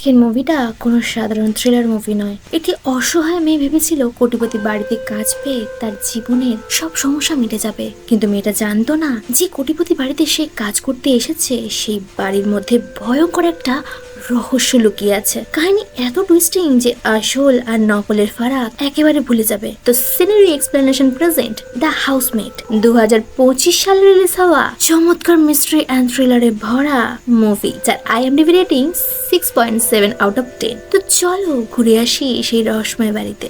আজকের মুভিটা কোনো সাধারণ থ্রিলার মুভি নয়। একটি অসহায় মেয়ে ভেবেছিল কোটিপতি বাড়িতে কাজ পেয়ে তার জীবনের সব সমস্যা মিটে যাবে, কিন্তু মেয়েটা জানতো না যে কোটিপতি বাড়িতে সে কাজ করতে এসেছে সেই বাড়ির মধ্যে ভয়ঙ্কর একটা রহস্য লুকিয়ে আছে। কাহিনী এত টুইস্টিং যে আসল আর নকলের ফারাক একেবারে ভুলে যাবে। তো scenery explanation present the housemate 2025 সালে রিলিজ হওয়া চমৎকার মিস্ট্রি অ্যান্ড থ্রিলারে ভরা মুভি, যার IMDb রেটিং 6.7 আউট অফ 10। তো চলো ঘুরে আসি সেই রহস্যময় বাড়িতে।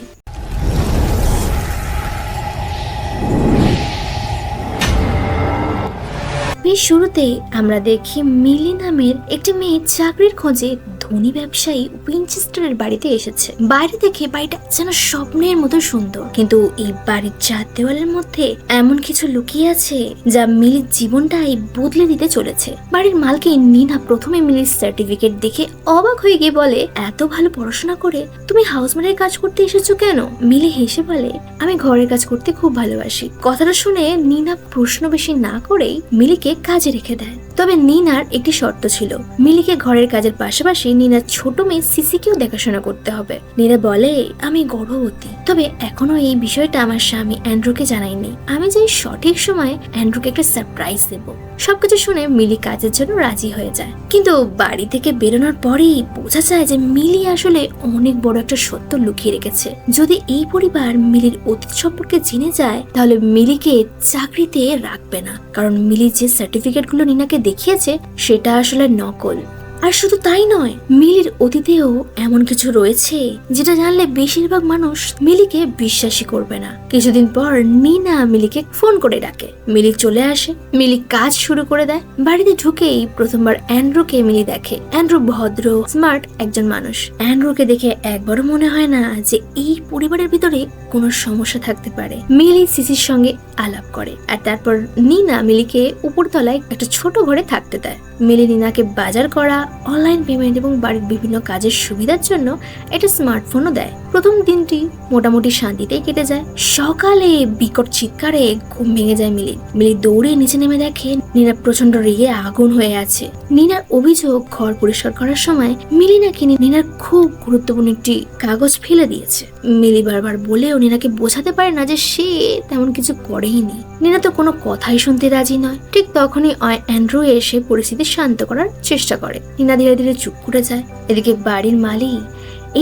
বেশ শুরুতে আমরা দেখি মিলি নামের একটি মেয়ে চাকরির খোঁজে ধনী ব্যবসায়ী উইনচেস্টারের বাড়িতে এসেছে। বাইরে দেখে বাড়িটা যেন স্বপ্নের মতো সুন্দর, কিন্তু এই বাড়ির চার দেওয়ালের মধ্যে এমন কিছু লুকিয়ে আছে যা মিলির জীবনটাই বদলে দিতে চলেছে। বাড়ির মালকিন নিনা প্রথমে মিলির সার্টিফিকেট দেখে অবাক হয়ে গিয়ে বলে, এত ভালো পড়াশোনা করে তুমি হাউসমেটের কাজ করতে এসেছো কেন? মিলি হেসে বলে, আমি ঘরের কাজ করতে খুব ভালোবাসি। কথাটা শুনে নিনা প্রশ্ন বেশি না করেই মিলিকে কাজে রেখে দেয়। তবে নিনার একটি শর্ত ছিল, মিলিকে ঘরের কাজের পাশাপাশি নিনার ছোট মেয়ে সিসিকেও দেখাশোনা করতে হবে। নিনা বলে, আমি গর্ভবতী, তবে এখনো এই বিষয়টা আমার স্বামী অ্যান্ড্রুকে জানাইনি। আমি যাই সঠিক সময়ে অ্যান্ড্রুকে একটা সারপ্রাইজ দেব। সবকিছু শুনে মিলি কাজের জন্য রাজি হয়ে যায়, কিন্তু বাড়ি থেকে বেরোনোর পরেই বোঝা যায় যে মিলি আসলে অনেক বড় একটা সত্য লুকিয়ে রেখেছে। যদি এই পরিবার মিলির অতীত সম্পর্কে জেনে যায় তাহলে মিলিকে চাকরিতে রাখবে না, কারণ মিলি যে সার্টিফিকেটগুলো নিনাকে দেখিয়েছে সেটা আসলে নকল। আর শুধু তাই নয়, মিলির অতীতেও এমন কিছু রয়েছে যেটা জানলে বেশিরভাগ মানুষ মিলিকে বিশ্বাসই করবে না। কিছুদিন পর নিনা মিলিকে ফোন করে ডাকে। মিলি চলে আসে। মিলি কাজ শুরু করে দেয়। বাড়িতে ঢুকেই প্রথমবার অ্যান্ড্রুকে মিলি দেখে। অ্যান্ড্রু ভদ্র স্মার্ট একজন মানুষ। অ্যান্ড্রুকে দেখে একবারও মনে হয় না যে এই পরিবারের ভিতরে কোনো সমস্যা থাকতে পারে। মিলি সিসির সঙ্গে আলাপ করে, আর তারপর নিনা মিলিকে উপরতলায় একটা ছোট ঘরে থাকতে দেয়। মিলি নিনাকে বাজার করা, অনলাইন পেমেন্ট এবং বাড়ির বিভিন্ন কাজের সুবিধার জন্য একটা স্মার্টফোনও দেয়। প্রথম দিনটি মোটামুটি শান্তিতেই কেটে যায়। সকালে বিকট চিৎকারে ঘুম ভেঙে যায় মিলি দৌড়ে নিচে নেমে দেখে নিনা প্রচন্ড রেগে আগুন হয়ে আছে। নিনার অভিযোগ, ঘর পরিষ্কার করার সময় মিলি নাকি নিনার খুব গুরুত্বপূর্ণ একটি কাগজ ফেলে দিয়েছে। মিলি বারবার বলেও নিনাকে বোঝাতে পারে না যে সে তেমন কিছু করেইনি। নিনা তো কোনো কথাই শুনতে রাজি নয়। ঠিক তখনই অ্যান্ড্রু এসে পরিস্থিতি শান্ত করার চেষ্টা করে। নিনা ধীরে ধীরে চুপ করে যায়। এদিকে বাড়ির মালিক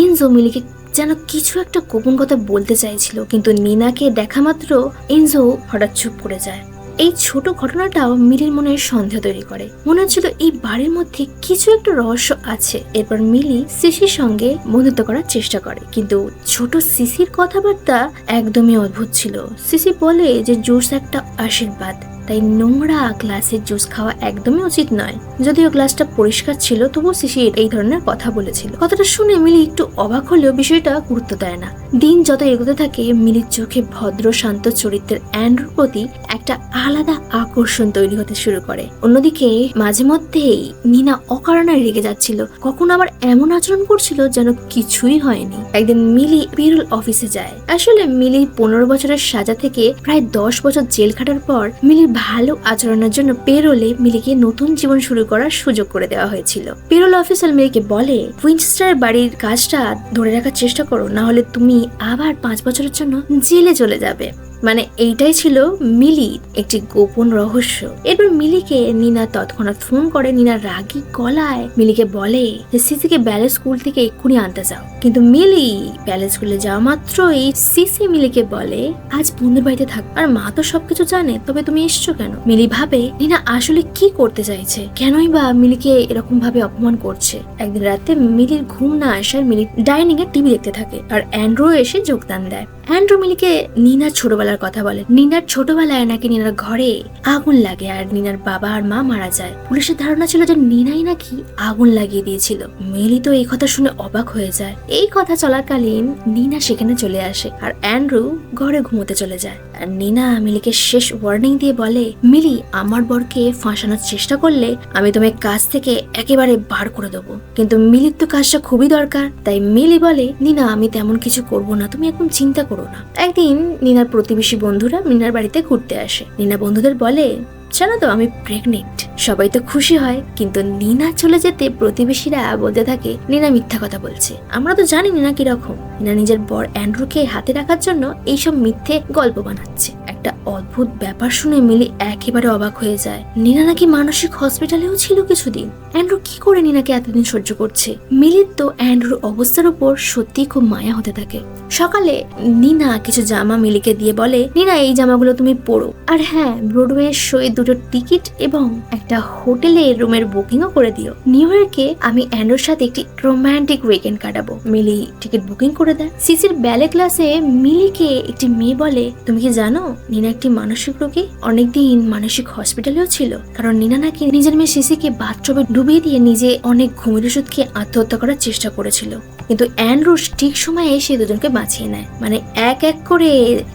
এনজো মিলিকে যেন কিছু একটা গোপন কথা বলতে চাইছিল, কিন্তু নিনাকে দেখা মাত্র এনজো হঠাৎ চুপ করে যায়। এই ছোট ঘটনাটাও মিলির মনে সন্দেহ তৈরি করে। মনে হচ্ছিল এই বাড়ির মধ্যে কিছু একটা রহস্য আছে। এরপর মিলি সিসির সঙ্গে বন্ধুত্ব করার চেষ্টা করে, কিন্তু ছোট সিসির কথাবার্তা একদমই অদ্ভুত ছিল। সিসি বলে যে জুস একটা আশীর্বাদ, তাই নোংরা গ্লাসের জুস খাওয়া একদমই উচিত নয়। যদিও গ্লাসটা পরিষ্কার ছিল, তবুও সিসি এই ধরনের কথা বলেছিল। কথাটা শুনে মিলি একটু অবাক হলেও বিষয়টা গুরুত্ব দেয় না। দিন যত এগোতে থাকে, মিলির চোখে ভদ্র শান্ত চরিত্রের অ্যান্ড্রুর প্রতি একটা আলাদা আকর্ষণ তৈরি হতে শুরু করে। অন্যদিকে মাঝে মধ্যেই নিনা অকারণে রেগে যাচ্ছিল, কখন আবার এমন আচরণ করছিল যেন কিছুই হয়নি। একদিন মিলি পেরোল অফিসে যায়। আসলে মিলি 15 বছরের সাজা থেকে প্রায় 10 বছর জেল খাটার পর মিলির ভালো আচরণের জন্য পেরোলে মিলিকে নতুন জীবন শুরু করার সুযোগ করে দেওয়া হয়েছিল। পেরোল অফিসার মিলিকে বলে, উইনচেস্টারের বাড়ির কাজটা ধরে রাখার চেষ্টা করো, না হলে তুমি আবার 5 বছরের জন্য জেলে চলে যাবে। মানে এইটাই ছিল মিলির একটি গোপন রহস্য। এরপর মিলিকে নিনা তৎক্ষণাৎ ফোন করে। নিনা রাগী গলায় মিলিকে বলে যে সিসিকে ব্যালে স্কুল থেকে এক্ষুনি আনতে যাও, কিন্তু মিলি ব্যালে স্কুলে যাওয়া মাত্রই সিসি মিলিকে বলে, আজ বন্ধুর বাড়িতে থাক, আর মা তো সবকিছু জানে, তবে তুমি এসছো কেন? মিলি ভাবে নিনা আসলে কি করতে চাইছে, কেনই বা মিলিকে এরকম ভাবে অপমান করছে। একদিন রাতে মিলির ঘুম না আসার মিলি ডাইনিং এ টিভি দেখতে থাকে, আর অ্যান্ড্রু এসে যোগদান দেয়। অ্যান্ড্রু মিলিকে নিনার ছোটবেলার কথা বলে। নিনার ছোটবেলায় নাকি নিনার ঘরে আগুন লাগে আর নিনার বাবা আর মা মারা যায়। পুলিশের ধারণা ছিল যে নিনাই নাকি আগুন লাগিয়ে দিয়েছিল। মিলি তো এই কথা শুনে অবাক হয়ে যায়। এই কথা চলাকালীন নিনা সেখানে চলে আসে, আর অ্যান্ড্রু ঘরে ঘুমোতে চলে যায়। আর নিনা মিলিকে শেষ ওয়ার্নিং দিয়ে বলে, মিলি আমার বরকে ফাঁসানোর চেষ্টা করলে আমি তোমায় কাজ থেকে একেবারে বার করে দেবো। কিন্তু মিলির তো কাজটা খুবই দরকার, তাই মিলি বলে, নিনা আমি তেমন কিছু করবো না, তুমি এখন চিন্তা করো না। একদিন নিনার প্রতিবেশী বন্ধুরা নিনার বাড়িতে ঘুরতে আসে। নিনা বন্ধুদের বলে, জানো তো আমি প্রেগনেন্ট। সবাই তো খুশি হয়, কিন্তু নিনা চলে যেতে প্রতিবেশীরা বলতে থাকে নিনা মিথ্যা কথা বলছে। আমরা তো জানি নিনা কিরকম। নিনা নিজের বর অ্যান্ড্রুকে হাতে রাখার জন্য এইসব মিথ্যে গল্প বানাচ্ছে। একটা অদ্ভুত ব্যাপার শুনে মিলি একেবারে অবাক হয়ে যায়। নিনা নাকি মানসিক হসপিটালেও ছিল কিছুদিন। অ্যান্ড্রু কি করে নিনাকে এতদিন সহ্য করছে? মিলির তো অ্যান্ড্রুর অবস্থার উপর সত্যি খুব মায়া হতে থাকে। সকালে নিনা কিছু জামা মিলিকে দিয়ে বলে, নিনা এই জামাগুলো তুমি পরো। আর হ্যাঁ, ব্রডওয়ে শোয়ে 2টো টিকিট এবং একটা হোটেলে রুমের বুকিংও করে দিও। নিউ ইয়র্কে আমি অ্যান্ড্রুর সাথে একটি রোমান্টিক উইকেন্ড কাটাবো। মিলি টিকিট বুকিং করে দেয়। সিসির ব্যালে ক্লাসে মিলিকে একটি মেয়ে বলে, তুমি কি জানো নিনা একটি মানসিক রোগী? অনেকদিন মানসিক হসপিটালেও ছিল, কারণ নিনা নাকি নিজের মেয়ে সিসিকে বাথটবে ডুবিয়ে দিয়ে নিজে অনেক ঘুমের ওষুধ খেয়ে আত্মহত্যা করার চেষ্টা করেছিল। কিন্তু অ্যান্ড্রু ঠিক সময়ে এসে দুজনকে বাঁচিয়ে নেয়। মানে এক এক করে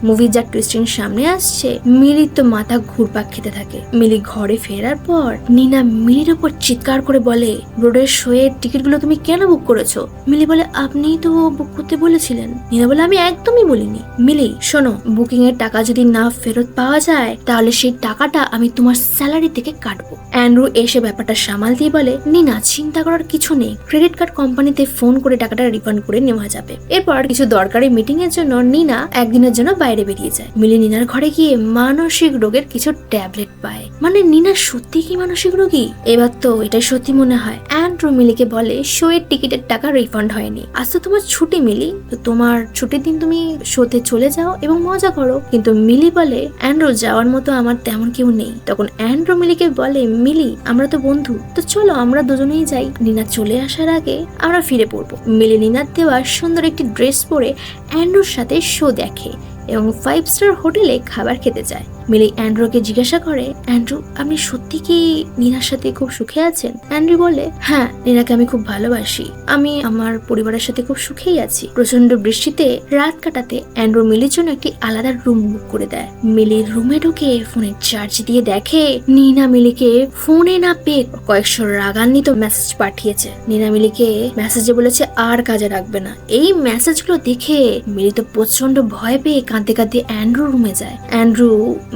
মুভির যা টুইস্টিং সামনে আসছে, মিলির তো মাথা ঘুরপাক খেতে থাকে। মিলি ঘরে ফেরার পর নিনা মিলির উপর চিৎকার করে বলে, ব্রডওয়ে শোয়ের টিকিটগুলো তুমি কেন বুক করেছো? মিলি বলে, আপনিই তো বুক করতে বলেছিলেন। নিনা বলে, আমি একদমই বলিনি। মিলি শোনো, বুকিং এর টাকা যদি না ফেরত পাওয়া যায় তাহলে সেই টাকাটা আমি তোমার স্যালারি থেকে কাটবো। অ্যান্ড্রু এসে ব্যাপারটা সামাল দিয়ে বলে, নিনা চিন্তা করার কিছু নেই, ক্রেডিট কার্ড কোম্পানিতে ফোন করে টাকাটা রিফান্ড করে নেওয়া যাবে। এরপর কিছু দরকারি মিটিং এর জন্য নিনা একদিনের জন্য বাইরে বেরিয়ে যায়। মিলি নিনার ঘরে গিয়ে মানসিক রোগের কিছু ট্যাবলেট পায়। মানে নিনা সত্যি কি মানসিক রোগী? এবার তো এটাই সত্যি মনে হয়। অ্যান্ড্রু মিলিকে বলে, শোয়ের টিকিটের টাকা রিফান্ড হয়নি। আজ তো তোমার ছুটি মিলি, তো তোমার ছুটির দিন তুমি শোতে চলে যাও এবং মজা করো। কিন্তু মিলি বলে, অ্যান্ড্রু যাওয়ার মতো আমার তেমন কেউ নেই। তখন অ্যান্ড্রু মিলিকে বলে, মিলি আমরা তো বন্ধু, তো চলো আমরা দুজনেই যাই। নিনা চলে আসার আগে আমরা ফিরে পড়বো। মিলি নিনার দেওয়া সুন্দর একটি ড্রেস পরে অ্যান্ড্রুর সাথে শো দেখে এবং 5 স্টার হোটেলে খাবার খেতে যায়। মিলি অ্যান্ড্রুকে জিজ্ঞাসা করে, অ্যান্ড্রু আপনি সত্যি কি নিনার সাথে খুব সুখে আছেন? অ্যান্ড্রু বলে, হ্যাঁ, নিনাকে আমি খুব ভালোবাসি। আমি আমার পরিবারের সাথে খুব সুখেই আছি। প্রচন্ড বৃষ্টিতে রাত কাটাতে অ্যান্ড্রু মিলির জন্য একটি আলাদা রুম বুক করে দেয়। মিলির রুমে ঢুকে ফোনের চার্জ দিয়ে দেখে নিনা মিলিকে ফোনে না পেয়ে কয়েকশো রাগান্বিত মেসেজ পাঠিয়েছে। নিনা মিলিকে মেসেজে বলেছে আর কাজে রাখবে না। এই মেসেজগুলো দেখে মিলি তো প্রচন্ড ভয় পেয়ে কাঁদতে কাঁদতে অ্যান্ড্রু রুমে যায়। অ্যান্ড্রু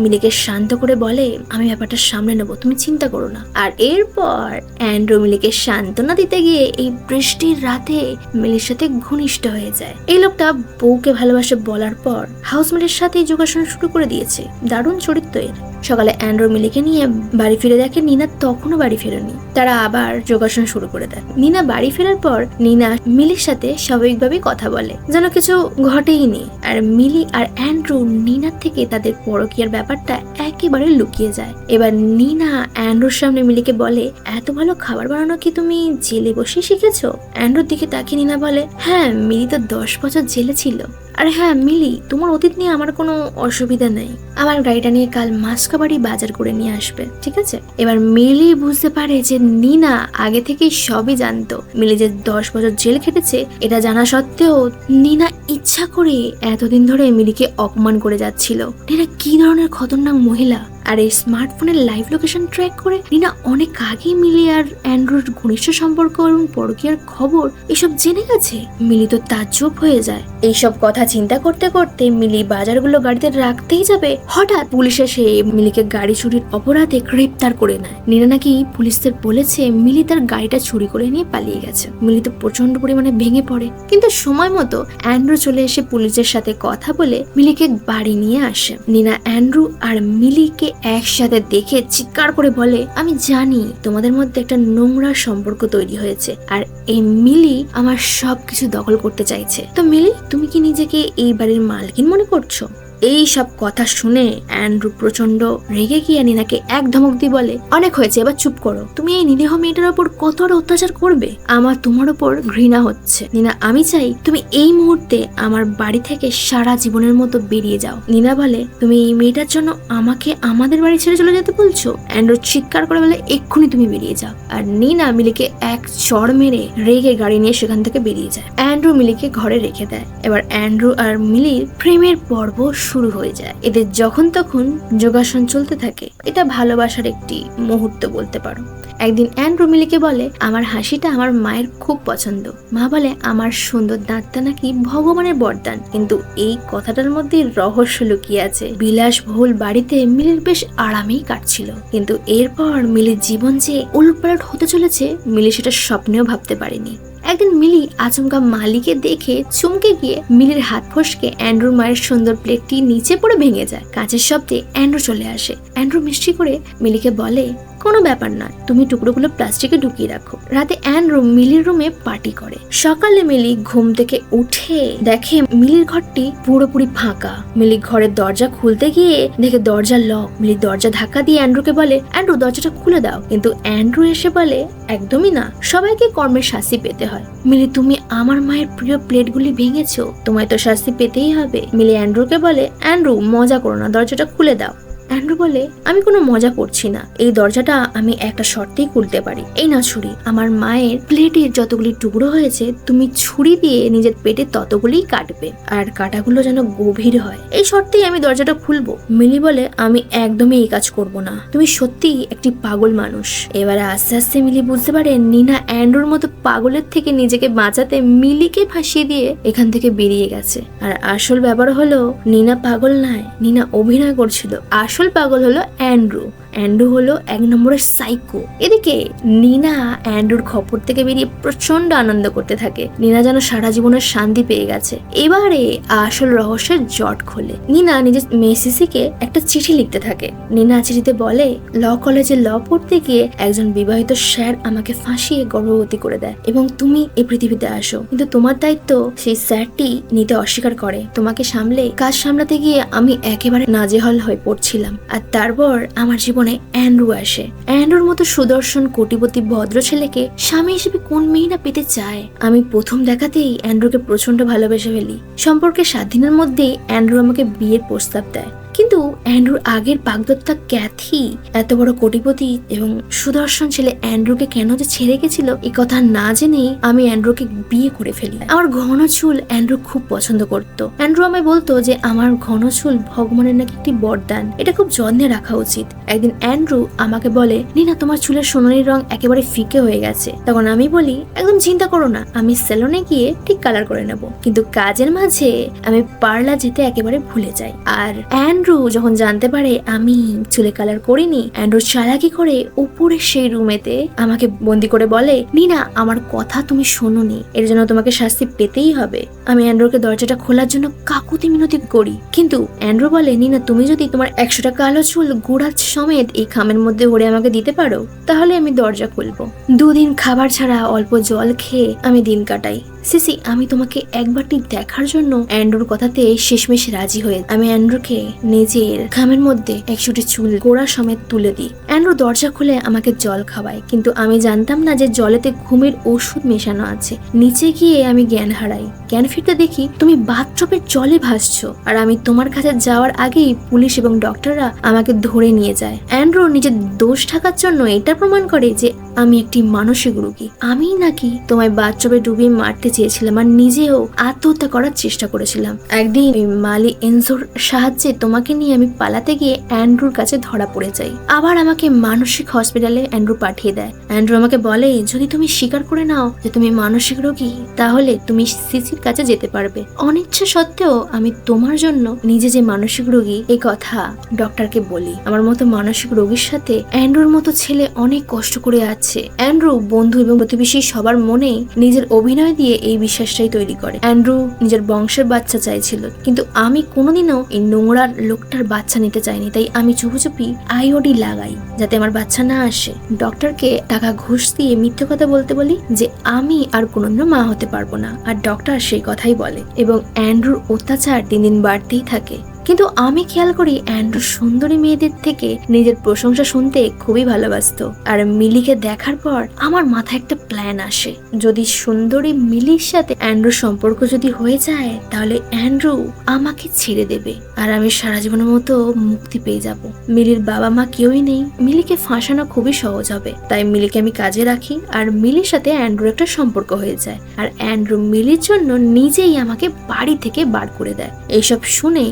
মিলিকে শান্ত করে বলে, আমি ব্যাপারটা সামলে নেবো, তুমি চিন্তা করো না। আর এরপর অ্যান্ড্রু মিলিকে সান্ত্বনা দিতে গিয়ে এই বৃষ্টির রাতে মিলির সাথে ঘনিষ্ঠ হয়ে যায়। এই লোকটা বউকে ভালোবাসে বলার পর হাউসমেটের সাথে যোগাসন শুরু করে দিয়েছে। দারুণ চরিত্র এর। সকালে অ্যান্ড্রু মিলিকে নিয়ে বাড়ি ফিরে দেখে নিনা তখনও বাড়ি ফেরেনি। তারা আবার যোগাসন শুরু করে দেয়। নিনা বাড়ি ফেরার পর নিনা মিলির সাথে স্বাভাবিকভাবে কথা বলে, যেন কিছু ঘটেইনি। আর মিলি আর অ্যান্ড্রু নিনার থেকে তাদের পরকীয়ার ব্যাপারটা একেবারে লুকিয়ে যায়। এবার নিনা অ্যান্ড্রুর সামনে মিলিকে বলে, এত ভালো খাবার বানানো কি তুমি জেলে বসে শিখেছো? অ্যান্ড্রুর দিকে তাকিয়ে নিনা বলে, হ্যাঁ, মিলি তো 10 বছর জেলে ছিল। আর হ্যাঁ মিলি, তোমার অতীত নিয়ে আমার কোনো অসুবিধা নেই। আমার গাড়িটা নিয়ে কাল মাসকাবাড়ি বাজার করে নিয়ে আসবে, ঠিক আছে? এবার মিলি বুঝতে পারে যে নিনা আগে থেকেই সবই জানতো। মিলি যে 10 বছর জেল খেটেছে এটা জানা সত্ত্বেও নিনা ইচ্ছা করে এতদিন ধরে মিলিকে অপমান করে যাচ্ছিল। নিনা কি ধরনের খতরনাক মহিলা! আর এই স্মার্টফোনের লাইভ লোকেশন ট্র্যাক করে নিনা অনেক আগেই মিলি আর অ্যান্ড্রুর ঘনিষ্ঠ সম্পর্ক এবং পরকীয়ার খবর এসব জেনে গেছে। মিলি তো তাজ্জব হয়ে যায়। এইসব কথা চিন্তা করতে করতে মিলি বাজারগুলো গাড়িতে রাখতেই যাবে, হঠাৎ পুলিশ এসে মিলিকে গাড়ি চুরির অপরাধে গ্রেপ্তার করে নেয়। নিনা নাকি পুলিশদের বলেছে মিলি তার গাড়িটা চুরি করে নিয়ে পালিয়ে গেছে। মিলি তো প্রচন্ড পরিমাণে ভেঙে পড়ে, কিন্তু সময় মতো অ্যান্ড্রু চলে এসে পুলিশের সাথে কথা বলে মিলিকে বাড়ি নিয়ে আসে। নিনা অ্যান্ড্রু আর মিলিকে একসাথে দেখে চিৎকার করে বলে, আমি জানি তোমাদের মধ্যে একটা নোংরা সম্পর্ক তৈরি হয়েছে আর এই মিলি আমার সবকিছু দখল করতে চাইছে। তো মিলি, তুমি কি নিজেকে এই বাড়ির মালকিন মনে করছো? এই সব কথা শুনে অ্যান্ড্রু প্রচন্ড রেগে গিয়ে নিনাকে এক ধমক দিয়ে বলে, অনেক হয়েছে, এবার চুপ করো। তুমি এই নিরীহ মেয়েটার উপর কত আর অত্যাচার করবে? আমার তোমার উপর ঘৃণা হচ্ছে। নিনা, আমি চাই তুমি এই মুহূর্তে আমার বাড়ি থেকে সারা জীবনের মতো বেরিয়ে যাও। নিনা বলে, তুমি এই মেয়েটার জন্য আমাকে আমাদের বাড়ি ছেড়ে চলে যেতে বলছো? অ্যান্ড্রু চিৎকার করে বলে, এক্ষুনি তুমি বেরিয়ে যাও। আর নিনা মিলিকে এক চড় মেরে রেগে গাড়ি নিয়ে সেখান থেকে বেরিয়ে যায়। অ্যান্ড্রু মিলিকে ঘরে রেখে দেয়। এবার অ্যান্ড্রু আর মিলির প্রেমের পর্ব শুরু হয়ে যায়। এদের যখন তখন যোগাসন চলতে থাকে। এটা ভালোবাসার একটি মুহূর্ত বলতে পারো। একদিন অ্যান্ড্রু মিলিকে বলে, আমার হাসিটা আমার মায়ের খুব পছন্দ। মা বলে আমার সুন্দর দাঁতটা নাকি ভগবানের বরদান। কিন্তু এই কথাটার মধ্যে রহস্য লুকিয়ে আছে। বিলাসবহুল বাড়িতে মিলির বেশ আরামেই কাটছিল, কিন্তু এরপর মিলির জীবন যে উলটপালট হতে চলেছে মিলি সেটা স্বপ্নেও ভাবতে পারেনি। একদিন মিলি আচমকা মালিকে দেখে চমকে গিয়ে মিলির হাত ফসকে অ্যান্ড্রুর মায়ের সুন্দর প্লেটটি নিচে পড়ে ভেঙে যায়। কাঁচের শব্দে অ্যান্ড্রু চলে আসে। অ্যান্ড্রু মিষ্টি করে মিলিকে বলে, কোনো ব্যাপার নয়, তুমি টুকরোগুলো প্লাস্টিকে ঢুকিয়ে রাখো। রাতে অ্যান্ড্রু মিলির রুমে পার্টি করে। সকালে মিলি ঘুম থেকে উঠে দেখে মিলির ঘরটি পুরোপুরি ফাঁকা। মিলি ঘরের দরজা খুলতে গিয়ে দেখে দরজা লক। মিলি দরজা ধাক্কা দিয়ে অ্যান্ড্রুকে বলে, অ্যান্ড্রু দরজাটা খুলে দাও। কিন্তু অ্যান্ড্রু এসে বলে, একদমই না, সবাইকে কর্মের শাস্তি পেতে হয়। মিলি, তুমি আমার মায়ের প্রিয় প্লেটগুলি ভেঙেছো, তোমায় তো শাস্তি পেতেই হবে। মিলি অ্যান্ড্রুকে বলে, অ্যান্ড্রু মজা করো না, দরজাটা খুলে দাও। অ্যান্ড্রু বলে, আমি কোনো মজা করছি না, এই দরজাটা আমি একটা শর্তেই খুলতে পারি। এই না ছুরি, আমার মায়ের প্লেটের যতগুলি টুকরো হয়েছে তুমি ছুরি দিয়ে নিজের পেটে ততগুলিই কাটবে, আর কাটাগুলো যেন গভীর হয়। এই শর্তেই আমি দরজাটা খুলবো। মিলি বলে, আমি একদমই এই কাজ করব না, তুমি সত্যিই একটি পাগল মানুষ। এবারে আস্তে আস্তে মিলি বুঝতে পারে নিনা অ্যান্ড্রুর মতো পাগলের থেকে নিজেকে বাঁচাতে মিলিকে ফাঁসিয়ে দিয়ে এখান থেকে বেরিয়ে গেছে। আর আসল ব্যাপার হলো নিনা পাগল নয়, নিনা অভিনয় করছিল। আসল পাগল হলো অ্যান্ড্রু। অ্যান্ড্রু হলো এক নম্বরের সাইকো। এদিকে নিনা অ্যান্ড্রুর খবর থেকে বেরিয়ে প্রচন্ড আনন্দ করতে থাকে। নিনা যেন সারা জীবনের শান্তি পেয়ে গেছে। এবারে আসল রহস্যের জট খোলে। নিনা নিজের মেসিসিকে একটা চিঠি লিখতে থাকে। নিনা চিঠিতে বলে, ল কলেজে ল পড়তে গিয়ে একজন বিবাহিত স্যার আমাকে ফাঁসিয়ে গর্ভবতী করে দেয় এবং তুমি এই পৃথিবীতে আসো, কিন্তু তোমার দায়িত্ব সেই স্যারটি নিতে অস্বীকার করে। তোমাকে সামলে কাজ সামলাতে গিয়ে আমি একেবারে নাজেহাল হয়ে পড়ছিলাম। আর তারপর আমার জীবনে অ্যান্ড্রু আসে। অ্যান্ড্রুর মতো সুদর্শন কোটিপতি ভদ্র ছেলেকে স্বামী হিসেবে কোন মেয়ে না পেতে চায়। আমি প্রথম দেখাতেই অ্যান্ড্রুকে প্রচন্ড ভালোবেসে ফেলি। সম্পর্কে 7 দিনের মধ্যেই অ্যান্ড্রু আমাকে বিয়ের প্রস্তাব দেয়। কিন্তু অ্যান্ড্রুর আগের পাগদত্তা ক্যাথি এত বড় কোটিপতি এবং সুদর্শন ছেলে অ্যান্ড্রুকে কেন যে ছেড়ে গেছিল এই কথা না জেনেই আমি অ্যান্ড্রুকে বিয়ে করে ফেলি। আমার ঘন চুল অ্যান্ড্রু খুব পছন্দ করত। অ্যান্ড্রু আমায় বলতো যে আমার ঘন চুল ভগবানের নাকি একটি বরদান, এটা খুব যত্নে রাখা উচিত। একদিন অ্যান্ড্রু আমাকে বলে, নিনা তোমার চুলের সোনালি রং একেবারে ফিকে হয়ে গেছে। তখন আমি বলি, একদম চিন্তা করো না, আমি সেলুনে গিয়ে ঠিক কালার করে নেব। কিন্তু কাজের মাঝে আমি পার্লার যেতে একেবারে ভুলে যাই। আর অ্যান্ড্রু যখন জানতে পারে আমি চুলে কালার করিনি, অ্যান্ড্রু চালাকি করে উপরে সেই রুমেতে আমাকে বন্দি করে বলে, নিনা আমার কথা তুমি শোনোনি, এর জন্য তোমাকে শাস্তি পেতেই হবে। আমি অ্যান্ড্রুকে দরজাটা খোলার জন্য কাকুতি মিনতি করি, কিন্তু অ্যান্ড্রু বলে, নিনা তুমি যদি তোমার 100টা কালো চুল গোড়া সমেত এই খামের মধ্যে ভরে আমাকে দিতে পারো তাহলে আমি দরজা খুলবো। 2 দিন খাবার ছাড়া অল্প জল খেয়ে আমি দিন কাটাই। সিসি, আমি তোমাকে একবারটি দেখার জন্য অ্যান্ড্রুর কথাতে শেষমেশ রাজি হয়ে আমি অ্যান্ড্রুকে নিজের খামের মধ্যে 100টি চুল গোড়া সমেত তুলে দিই। অ্যান্ড্রু দরজা খুলে আমাকে জল খাওয়ায়, কিন্তু আমি জানতাম না যে জলেতে ঘুমের ওষুধ মেশানো আছে। নিচে গিয়ে আমি জ্ঞান হারাই। জ্ঞান ফিরতে দেখি তুমি বাথটবের জলে ভাসছো, আর আমি তোমার কাছে যাওয়ার আগেই পুলিশ এবং ডক্টররা আমাকে ধরে নিয়ে যায়। অ্যান্ড্রু নিজের দোষ ঢাকার জন্য এটা প্রমাণ করে যে আমি একটি মানসিক রোগী। আমি নাকি তোমায় বাথটবে ডুবিয়ে মারতে চেয়েছিলাম আর নিজেও আত্মহত্যা করার চেষ্টা করেছিলাম। একদিন মালি এনজোর সাহায্যে তোমাকে নিয়ে আমি পালাতে গিয়ে অ্যান্ড্রুর কাছে ধরা পড়ে যাই। আবার আমাকে মানসিক হসপিটালে অ্যান্ড্রু পাঠিয়ে দেয়। অ্যান্ড্রু আমাকে বলে, যদি তুমি স্বীকার করে নাও যে তুমি মানসিক রোগী তাহলে তুমি সিসির কাছে যেতে পারবে। অনিচ্ছা সত্ত্বেও আমি তোমার জন্য নিজে যে মানসিক রোগী এই কথা ডক্টরকে বলি। আমার মতো মানসিক রোগীর সাথে অ্যান্ড্রুর মতো ছেলে অনেক কষ্ট করে আছে। অ্যান্ড্রু বন্ধু এবং প্রতিবেশী সবার মনে নিজের অভিনয় দিয়ে এই বিশ্বাসটাই তৈরি করে। অ্যান্ড্রু নিজের বংশের বাচ্চা চাইছিল, কিন্তু আমি কোনোদিনও এই নোংরা লোকটার বাচ্চা নিতে চাইনি। তাই আমি চুপি চুপি আইওডি লাগাই যাতে আমার বাচ্চা না আসে। ডক্টরকে টাকা ঘুষ দিয়ে মিথ্যে কথা বলতে বলি যে আমি আর কোনোদিনও মা হতে পারবো না, আর ডক্টর সেই কথাই বলে এবং অ্যান্ড্রুর অত্যাচার দিন দিন বাড়তেই থাকে। কিন্তু আমি খেয়াল করি অ্যান্ড্রু সুন্দরী মেয়েদের থেকে নিজের প্রশংসা শুনতে খুবই ভালোবাসত। আর মিলিকে দেখার পর আমার মাথায় একটা প্ল্যান আসে, যদি সুন্দরী মিলির সাথে অ্যান্ড্রুর সম্পর্ক যদি হয়ে যায় তাহলে অ্যান্ড্রু আমাকে ছেড়ে দেবে আর আমি সারা জীবনের মতো মুক্তি পেয়ে যাব। মিলির বাবা মা কেউই নেই, মিলিকে ফাঁসানো খুবই সহজ হবে। তাই মিলিকে আমি কাজে রাখি আর মিলির সাথে অ্যান্ড্রুর একটা সম্পর্ক হয়ে যায়। আর অ্যান্ড্রু মিলির জন্য নিজেই আমাকে বাড়ি থেকে বার করে দেয়। এইসব শুনে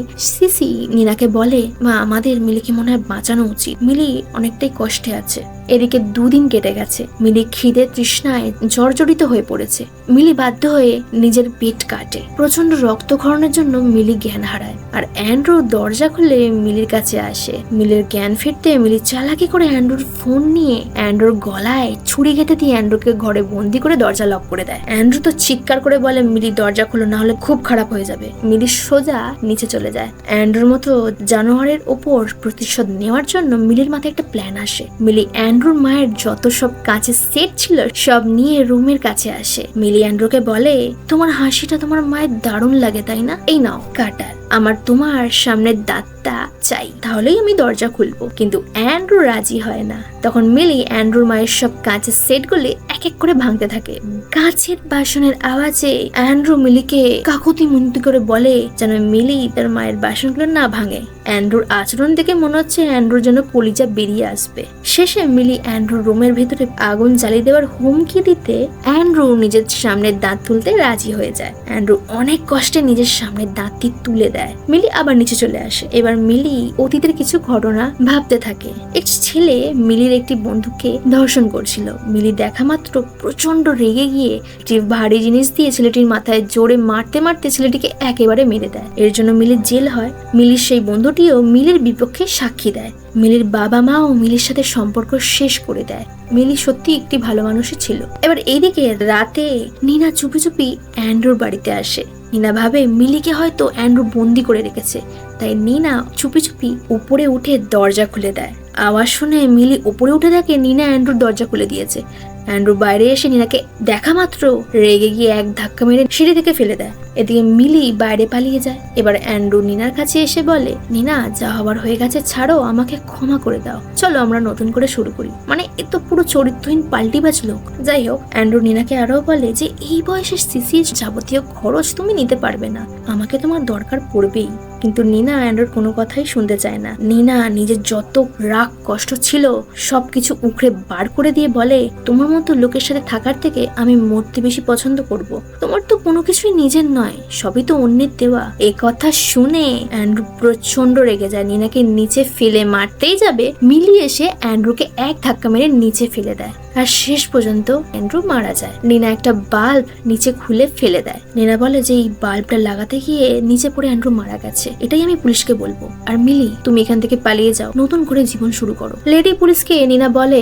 সিসি নিনাকে বলে, মা আমাদের মিলিকে মনে হয় বাঁচানো উচিত, মিলি অনেকটাই কষ্টে আছে। এদিকে 2 দিন কেটে গেছে। মিলি খিদে তৃষ্ণায় জর্জরিত হয়ে পড়েছে। মিলি বাধ্য হয়ে নিজের পেট কাটে। প্রচন্ড রক্তক্ষরণের জন্য মিলি জ্ঞান হারায়। আর অ্যান্ড্রু দরজা খুলে মিলির কাছে আসে। মিলির জ্ঞান ফিরতে মিলি চালাকি করে অ্যান্ড্রুর ফোন নিয়ে অ্যান্ড্রুর গলায় ছুরি গেঁথে দিয়ে অ্যান্ড্রুকে ঘরে বন্দি করে দরজা লক করে দেয়। অ্যান্ড্রু তো চিৎকার করে বলে, মিলি দরজা খোলো, না হলে খুব খারাপ হয়ে যাবে। মিলি সোজা নিচে চলে যায়। অ্যান্ড্রুর মতো জানোয়ারের ওপর প্রতিশোধ নেওয়ার জন্য মিলির মাথায় একটা প্ল্যান আসে। মিলি অ্যান্ড্রুর মায়ের যত সব কাঁচের সেট ছিল সব নিয়ে রুমের কাছে আসে। মিলি অ্যান্ড্রুকে বলে, তোমার হাসিটা তোমার মায়ের দারুণ লাগে তাই না, এই নাও কাটার, আমার তোমার সামনের দাঁতটা চাই, তাহলেই আমি দরজা খুলবো। কিন্তু অ্যান্ড্রু রাজি হয় না। তখন মিলি অ্যান্ড্রুর মায়ের সব কাঁচের সেটগুলি এক এক করে ভাঙতে থাকে। কাঁচের বাসনের আওয়াজে অ্যান্ড্রু মিলিকে কাকুতি মিনতি করে বলে যেন মিলি তার মায়ের বাসনগুলো না ভাঙে। অ্যান্ড্রুর আচরণ দেখে মনে হচ্ছে অ্যান্ড্রুর যেন কলিজা বেরিয়ে আসবে। শেষে মিলি অ্যান্ড্রুর রুমের ভেতরে আগুন জ্বালিয়ে দেওয়ার হুমকি দিতে অ্যান্ড্রু নিজের সামনের দাঁত তুলতে রাজি হয়ে যায়। অ্যান্ড্রু অনেক কষ্টে নিজের সামনের দাঁতটি তুলে দেয়। মিলি আবার নিচে চলে আসে। এবার মিলি অতীতের কিছু ঘটনা ভাবতে থাকে। একটি ছেলে মিলির একটি বন্ধুকে ধর্ষণ করছিল। মিলি দেখা মাত্র প্রচন্ড রেগে গিয়ে একটি ভারী জিনিস দিয়ে ছেলেটির মাথায় জোরে মারতে মারতে ছেলেটিকে একেবারে মেরে দেয়। এর জন্য মিলির জেল হয়। মিলির সেই বন্ধুটিও মিলির বিপক্ষে সাক্ষী দেয়। মিলির বাবা মাও মিলির সাথে সম্পর্ক শেষ করে দেয়। মিলি সত্যি একটি ভালো মানুষই ছিল। এবার এইদিকে রাতে নিনা চুপি চুপি অ্যান্ড্রুর বাড়িতে আসে। নিনা ভাবে মিলিকে হয়তো অ্যান্ড্রু বন্দি করে রেখেছে, তাই নিনা চুপি চুপি উপরে উঠে দরজা খুলে দেয়। আওয়াজ শুনে মিলি উপরে উঠে দেখে নিনা অ্যান্ড্রুর দরজা খুলে দিয়েছে। অ্যান্ড্রু বাইরে এসে নিনাকে দেখা মাত্র রেগে গিয়ে এক ধাক্কা মেরে সিঁড়ি থেকে ফেলে দেয়। এদিকে মিলি বাইরে পালিয়ে যায়। এবার অ্যান্ড্রু নিনার কাছে এসে বলে, নিনা যা হবার হয়ে গেছে ছাড়ো, আমাকে ক্ষমা করে দাও, চলো আমরা নতুন করে শুরু করি। মানে এ তো পুরো চরিত্রহীন পাল্টিবাজ লোক। যাই হোক, অ্যান্ড্রু নিনাকে আরো বলে যে এই বয়সে সিসির যাবতীয় খরচ তুমি নিতে পারবে না, আমাকে তোমার দরকার পড়বেই। কিন্তু নিনা অ্যান্ড্রুর কোনো কথাই শুনতে চায় না। নিনা নিজের যত রাগ কষ্ট ছিল সবকিছু উখড়ে বার করে দিয়ে বলে, তোমার মতো লোকের সাথে থাকার থেকে আমি মরতে বেশি পছন্দ করব। তোমার তো কোনো কিছুই নিজের নয়, সবই তো অন্যের দেওয়া। এই কথা শুনে অ্যান্ড্রু প্রচন্ড রেগে যায়। নিনাকে নিচে ফেলে মারতেই যাবে, মিলি এসে অ্যান্ড্রুকে এক ধাক্কা মেরে নিচে ফেলে দেয়। আর শেষ পর্যন্ত অ্যান্ড্রু মারা যায়। নিনা একটা বাল্ব নিচে খুলে ফেলে দেয়। নিনা বলে যে এই বাল্বটা লাগাতে গিয়ে নিচে পড়ে অ্যান্ড্রু মারা গেছে, এটাই আমি পুলিশকে বলবো। আর মিলি তুমি এখান থেকে পালিয়ে যাও, নতুন করে জীবন শুরু করো। লেডি পুলিশকে নিনা বলে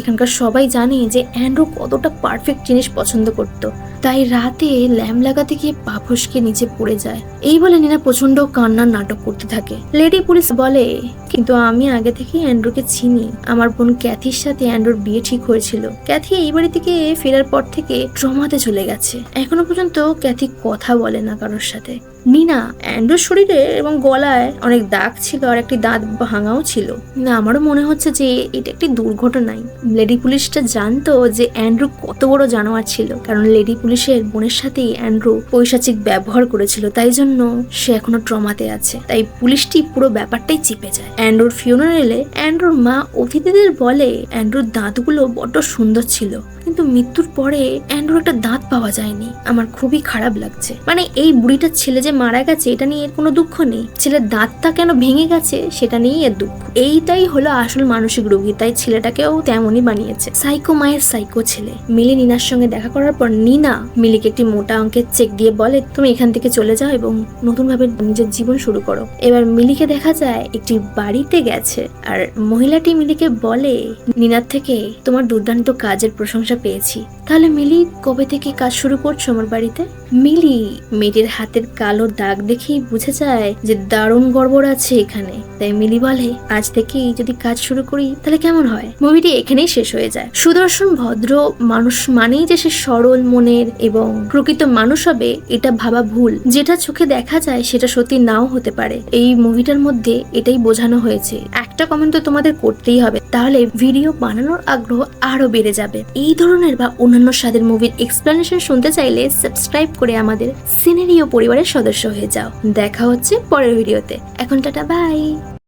এখানকার সবাই জানে যে অ্যান্ড্রু কতটা পারফেক্ট জিনিস পছন্দ করতো, তাই রাতে ল্যাম্প লাগাতে গিয়ে পা ফসকে নিচে পড়ে যায়। এই বলে নিনা প্রচন্ড কান্নার নাটক করতে থাকে। লেডি পুলিশ বলে, কিন্তু আমি আগে থেকে অ্যান্ড্রুকে চিনি, আমার বোন ক্যাথির সাথে অ্যান্ড্রুর বিয়ে ঠিক হয়েছিল। ক্যাথি এই বাড়ি থেকে ফেরার পর থেকে ট্রমাতে চলে গেছে, এখনো পর্যন্ত ক্যাথি কথা বলে না কারোর সাথে। নিনা অ্যান্ড্রুর শরীরে এবং গলায় অনেক দাগ ছিল আর একটি দাঁত ভাঙাও ছিল। না আমারও মনে হচ্ছে যে এটা একটি দুর্ঘটনাই। লেডি পুলিশটা জানতো যে অ্যান্ড্রু কত বড় জানোয়ার ছিল, কারণ লেডি পুলিশের বোনের সাথেই অ্যান্ড্রু পৈশাচিক ব্যবহার করেছিল, তাই জন্য সে এখনো ট্রমাতে আছে। তাই পুলিশটি পুরো ব্যাপারটাই চিপে যায়। অ্যান্ড্রুর ফিউনারেলে অ্যান্ড্রুর মা অতিথিদের বলে অ্যান্ড্রুর দাঁতগুলো বড্ড সুন্দর ছিল, কিন্তু মৃত্যুর পরে অ্যান্ড্রুর একটা দাঁত পাওয়া যায়নি। আমার খুবই খারাপ লাগছে। মানে এই বুড়িটার ছেলে যে মারা গেছে এটা নিয়ে এর কোনো দুঃখ নেই, ছেলের দাঁতটা কেন ভেঙে গেছে সেটা নিয়েই এর দুঃখ। এইটাই হলো আসল মানসিক রোগী, তাই ছেলেটাকেও তেমনই বানিয়েছে। সাইকো মায়ের সাইকো ছেলে। মিলি নিনার সঙ্গে দেখা করার পর নিনা মিলিকে একটি মোটা অঙ্কের চেক দিয়ে বলে, তুমি এখান থেকে চলে যাও এবং নতুন ভাবে নিজের জীবন শুরু করো। এবার মিলিকে দেখা যায় একটি বাড়িতে গেছে, আর মহিলাটি মিলিকে বলে, নিনার থেকে তোমার দুর্দান্ত কাজের প্রশংসা পেয়েছি, তাহলে মিলি কবে থেকে কাজ শুরু করছো আমার বাড়িতে? মিলি মেয়েটির হাতের কালো দাগ দেখেই বুঝে যায় যে দারুণ গড়বড় আছে এখানে। তাই মিলি বলে, আজ থেকেই যদি কাজ শুরু করি তাহলে কেমন হয়? মুভিটি এখানেই শেষ হয়ে যায়। সুদর্শন ভদ্র মানুষ মানেই যে সে সরল মনের এবং প্রকৃত মানুষ হবে এটা ভাবা ভুল। যেটা চোখে দেখা যায় সেটা সত্যি নাও হতে পারে। এই মুভিটার মধ্যে এটাই বোঝানো হয়েছে। একটা কমেন্ট তো তোমাদের করতেই হবে, তাহলে ভিডিও বানানোর আগ্রহ আরো বেড়ে যাবে। এই ধরনের বা অন্যান্য স্বাদের মুভির এক্সপ্লেনেশন শুনতে চাইলে সাবস্ক্রাইব করে আমাদের সিনেরিও পরিবারের সদস্য হয়ে যাও। দেখা হচ্ছে পরের ভিডিওতে। এখন টাটা, বাই।